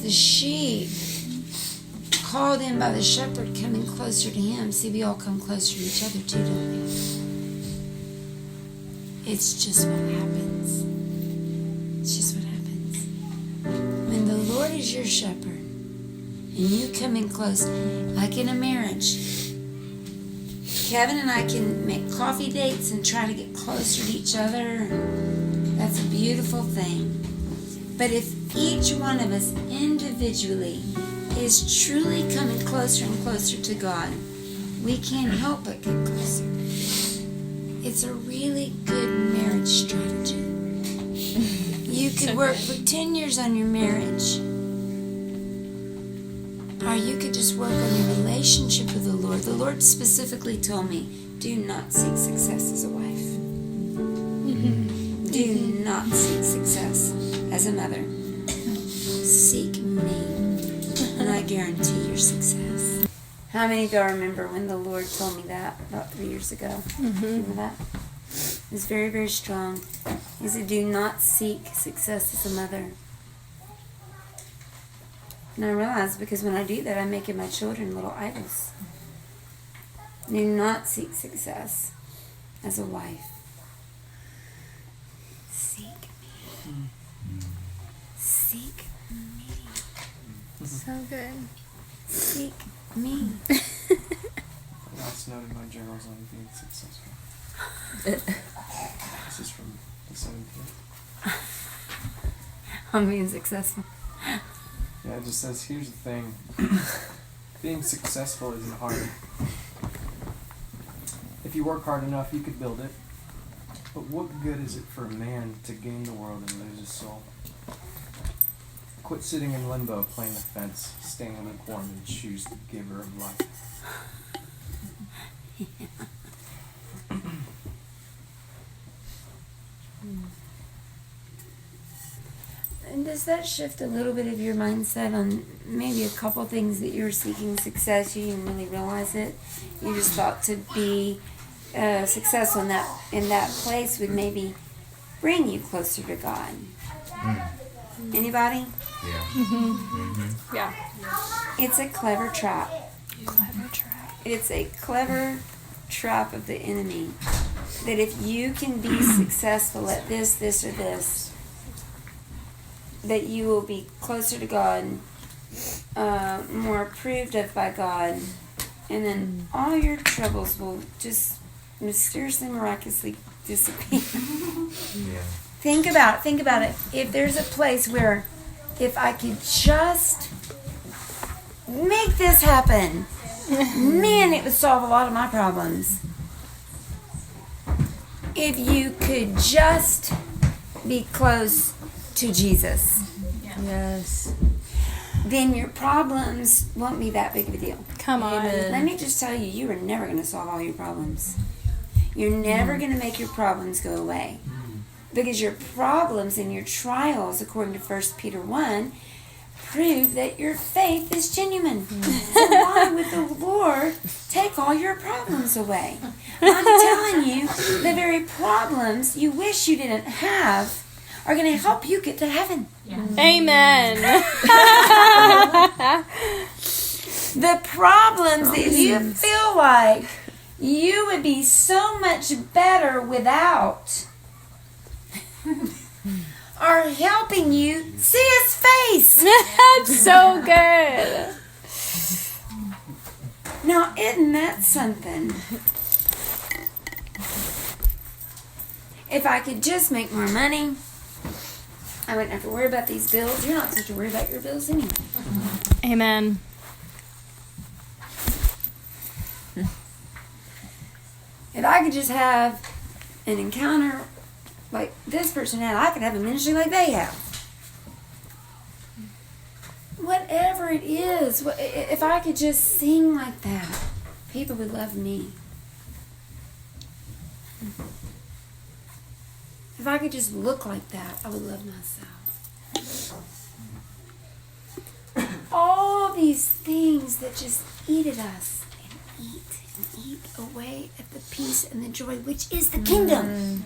the sheep called in by the shepherd coming closer to him. See, we all come closer to each other too, don't we? It's just what happens. It's just what happens. When the Lord is your shepherd and you come in close, like in a marriage, Kevin and I can make coffee dates and try to get closer to each other. That's a beautiful thing. But if each one of us individually is truly coming closer and closer to God, we can't help but get closer. It's a really good marriage strategy. You could work for 10 years on your marriage. Or you could just work on your relationship with the Lord. The Lord specifically told me, do not seek success as a wife. Do not seek success as a mother. Seek me, and I guarantee your success. How many of y'all remember when the Lord told me that about 3 years ago? Remember that? It was very, very strong. He said, do not seek success as a mother. And I realized because when I do that, I'm making my children little idols. Do not seek success as a wife. Seek me. Seek me. So good. Seek me. That's noted my journals on being successful. This is from the 17th. I'm being successful. Yeah, it just says, here's the thing. Being successful isn't hard. If you work hard enough, you could build it. But what good is it for a man to gain the world and lose his soul? Quit sitting in limbo, playing the fence, staying lukewarm, and choose the giver of life. And does that shift a little bit of your mindset on maybe a couple things that you're seeking success? You didn't really realize it. You just thought to be successful in that place would maybe bring you closer to God. Anybody? Yeah. Yeah. It's a clever trap. Clever trap. It's a clever trap of the enemy. That if you can be successful at this, or this, that you will be closer to God, more approved of by God, and then all your troubles will just mysteriously, miraculously disappear. Yeah. Think about it. If there's a place where if I could just make this happen, man, it would solve a lot of my problems. If you could just be close to Jesus, Yes. then your problems won't be that big of a deal. Come on. Let me just tell you, you are never going to solve all your problems. You're never going to make your problems go away. Because your problems and your trials, according to 1 Peter 1, prove that your faith is genuine. So why would the Lord take all your problems away? I'm telling you, the very problems you wish you didn't have are going to help you get to heaven. Amen. The problems that you feel like you would be so much better without are helping you see His face. That's so good. Now, isn't that something? If I could just make more money, I wouldn't have to worry about these bills. You're not supposed to worry about your bills anyway. Amen. If I could just have an encounter like this person had, I could have a ministry like they have. Whatever it is, if I could just sing like that, people would love me. If I could just look like that, I would love myself. All these things that just eat at us and eat away at the peace and the joy, which is the kingdom.